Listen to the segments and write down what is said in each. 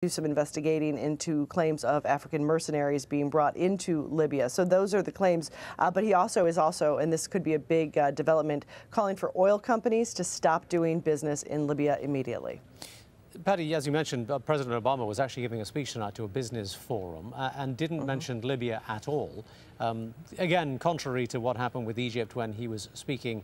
do some investigating into claims of African mercenaries being brought into Libya. So those are the claims. But he also is and this could be a big development, calling for oil companies to stop doing business in Libya immediately. Patty, as you mentioned, President Obama was actually giving a speech tonight to a business forum and didn't mention Libya at all. Again, contrary to what happened with Egypt when he was speaking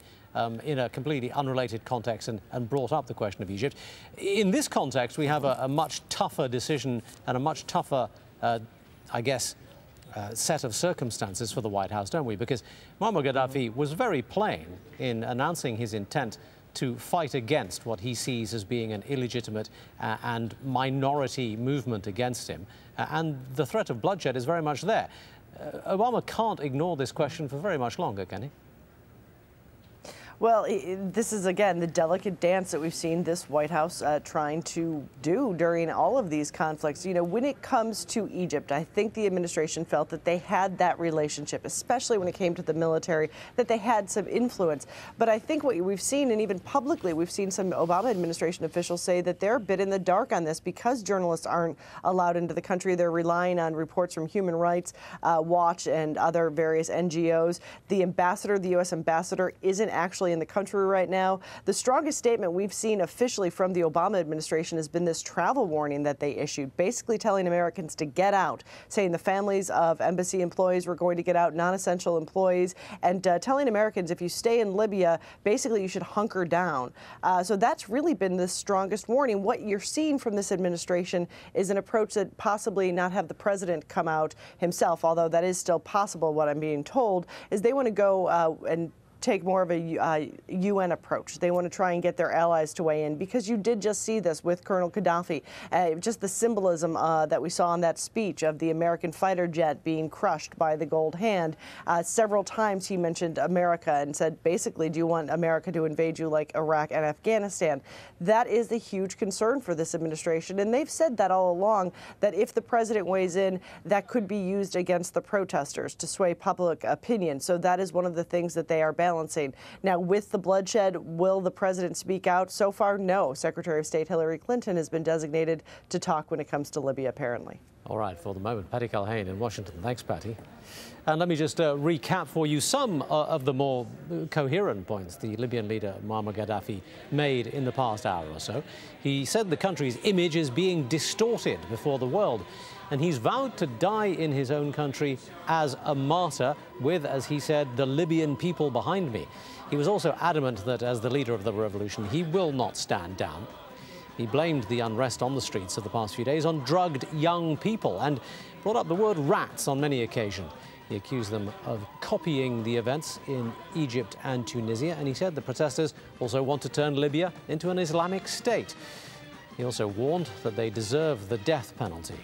in a completely unrelated context and brought up the question of Egypt. In this context, we have a much tougher decision and a much tougher, I guess, set of circumstances for the White House, don't we? Because Muammar Gaddafi was very plain in announcing his intent to fight against what he sees as being an illegitimate and minority movement against him. And the threat of bloodshed is very much there. Obama can't ignore this question for very much longer, can he? Well, this is, again, the delicate dance that we've seen this White House trying to do during all of these conflicts. You know, when it comes to Egypt, I think the administration felt that they had that relationship, especially when it came to the military, that they had some influence. But I think what we've seen, and even publicly, we've seen some Obama administration officials say that they're a bit in the dark on this because journalists aren't allowed into the country. They're relying on reports from Human Rights Watch and other various NGOs. The ambassador, the U.S. ambassador, isn't actually in the country right now. The strongest statement we've seen officially from the Obama administration has been this travel warning that they issued, basically telling Americans to get out, saying the families of embassy employees were going to get out, non-essential employees, and telling Americans if you stay in Libya, basically you should hunker down. So that's really been the strongest warning. What you're seeing from this administration is an approach that possibly not have the president come out himself, although that is still possible. What I'm being told is they want to go and take more of a UN approach. They want to try and get their allies to weigh in, because you did just see this with Colonel Gaddafi. Just the symbolism that we saw in that speech of the American fighter jet being crushed by the gold hand. Several times he mentioned America and said, basically, do you want America to invade you like Iraq and Afghanistan? That is a huge concern for this administration. And they've said that all along, that if the president weighs in, that could be used against the protesters to sway public opinion. So that is one of the things that they are balancing. Now, with the bloodshed, will the president speak out? So far, no. Secretary of State Hillary Clinton has been designated to talk when it comes to Libya, apparently. All right, for the moment, Patty Culhane in Washington. Thanks, Patty. And let me just recap for you some of the more coherent points the Libyan leader Muammar Gaddafi made in the past hour or so. He said the country's image is being distorted before the world, and he's vowed to die in his own country as a martyr with, as he said, the Libyan people behind me. He was also adamant that as the leader of the revolution, he will not stand down. He blamed the unrest on the streets of the past few days on drugged young people and brought up the word rats on many occasions. He accused them of copying the events in Egypt and Tunisia, and he said the protesters also want to turn Libya into an Islamic state. He also warned that they deserve the death penalty.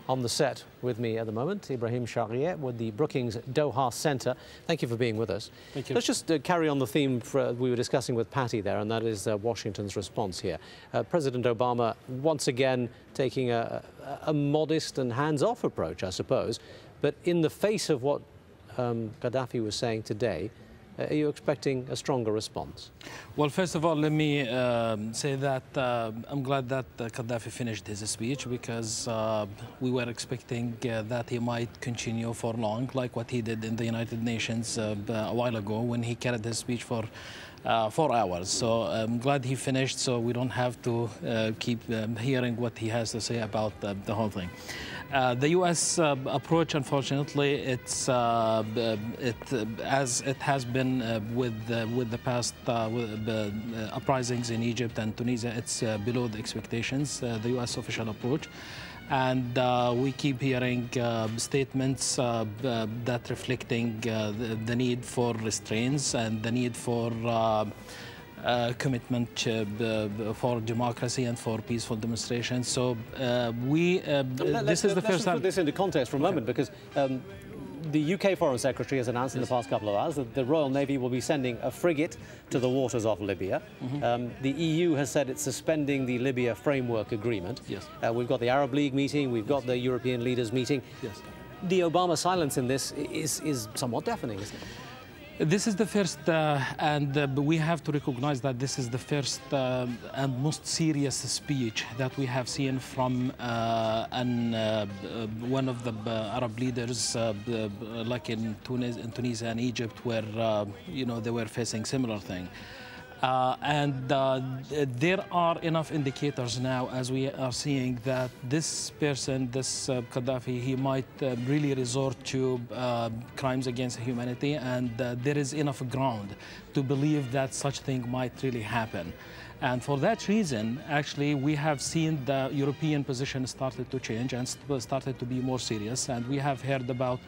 On the set with me at the moment, Ibrahim Sharieh with the Brookings Doha Center. Thank you for being with us. Thank you. Let's just carry on the theme we were discussing with Patty there, and that is Washington's response here. President Obama once again taking a modest and hands-off approach, I suppose. But in the face of what Gaddafi was saying today, are you expecting a stronger response? Well, first of all, let me say that I'm glad that Gaddafi finished his speech, because we were expecting that he might continue for long, like what he did in the United Nations a while ago when he carried his speech for 4 hours. So I'm glad he finished, so we don't have to keep hearing what he has to say about the whole thing. The U.S. approach, unfortunately, it's as it has been with the past uprisings in Egypt and Tunisia. It's below the expectations, the U.S. official approach. And we keep hearing statements that reflecting the need for restraints and the need for commitment for democracy and for peaceful demonstrations. So this is the first time. Let's put this into context for a moment, because the UK Foreign Secretary has announced in the past couple of hours that the Royal Navy will be sending a frigate to the waters off Libya. The EU has said it's suspending the Libya Framework Agreement. Yes. We've got the Arab League meeting, we've got the European leaders meeting. Yes. The Obama silence in this is somewhat deafening, isn't it? This is the first, and we have to recognize that this is the first and most serious speech that we have seen from one of the Arab leaders, like in Tunisia and Egypt, where they were facing similar thing. There are enough indicators now, as we are seeing, that this person, this Gaddafi, he might really resort to crimes against humanity, and there is enough ground to believe that such thing might really happen. And for that reason, actually, we have seen the European position started to change and started to be more serious, and we have heard about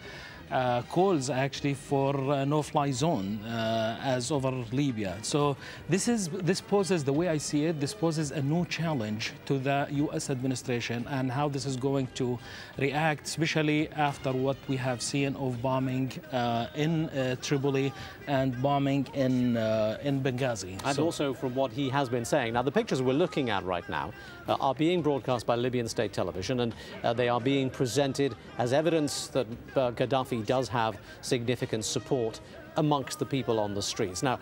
calls actually for no-fly zone as over Libya. So this poses, the way I see it, this poses a new challenge to the U.S. administration and how this is going to react, especially after what we have seen of bombing in Tripoli and bombing in Benghazi. And also from what he has been saying. Now, the pictures we're looking at right now are being broadcast by Libyan state television, and they are being presented as evidence that Gaddafi does have significant support amongst the people on the streets. Now,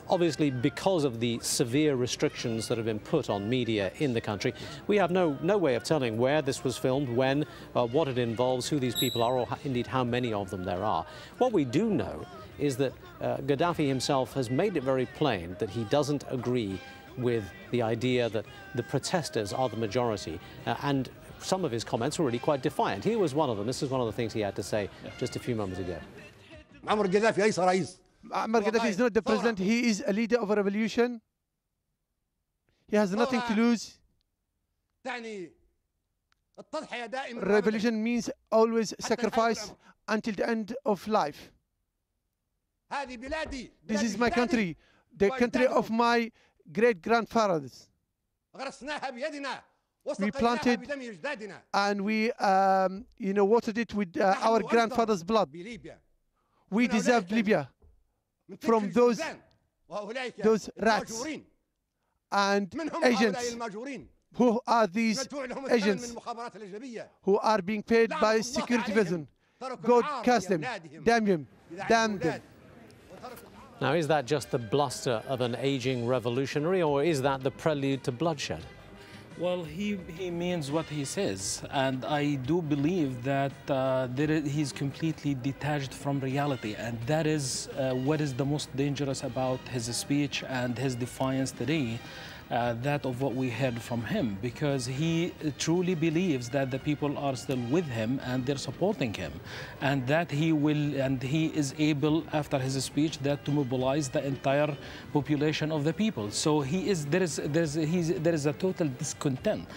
obviously, because of the severe restrictions that have been put on media in the country, we have no way of telling where this was filmed, when, what it involves, who these people are, or indeed how many of them there are. What we do know is that Gaddafi himself has made it very plain that he doesn't agree with the idea that the protesters are the majority, and some of his comments were really quite defiant. Here was one of them. This is one of the things he had to say just a few moments ago. Muammar Gaddafi is not the president. He is a leader of a revolution. He has nothing to lose. Revolution means always sacrifice until the end of life. This is my country, the country of my great-grandfathers. We planted and we watered it with our grandfather's blood. We deserved Libya from those rats and agents. Who are these agents who are being paid by security prison? God curse them, damn them. Now, is that just the bluster of an aging revolutionary, or is that the prelude to bloodshed? Well, he means what he says, and I do believe that he's completely detached from reality, and that is what is the most dangerous about his speech and his defiance today. That of what we heard from him, because he truly believes that the people are still with him and they're supporting him, and that he is able, after his speech, that to mobilize the entire population of the people. So there is a total discontent,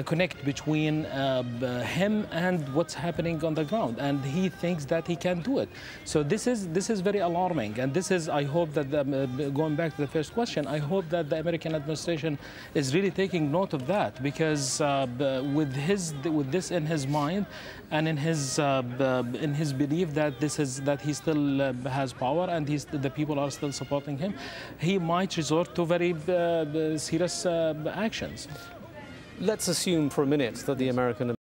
connect between him and what's happening on the ground, and he thinks that he can do it. So this is very alarming, and this is, I hope that going back to the first question, I hope that the American administration is really taking note of that, because with this in his mind and in his belief that he still has power and the people are still supporting him, he might resort to very serious actions. Let's assume for a minute that the American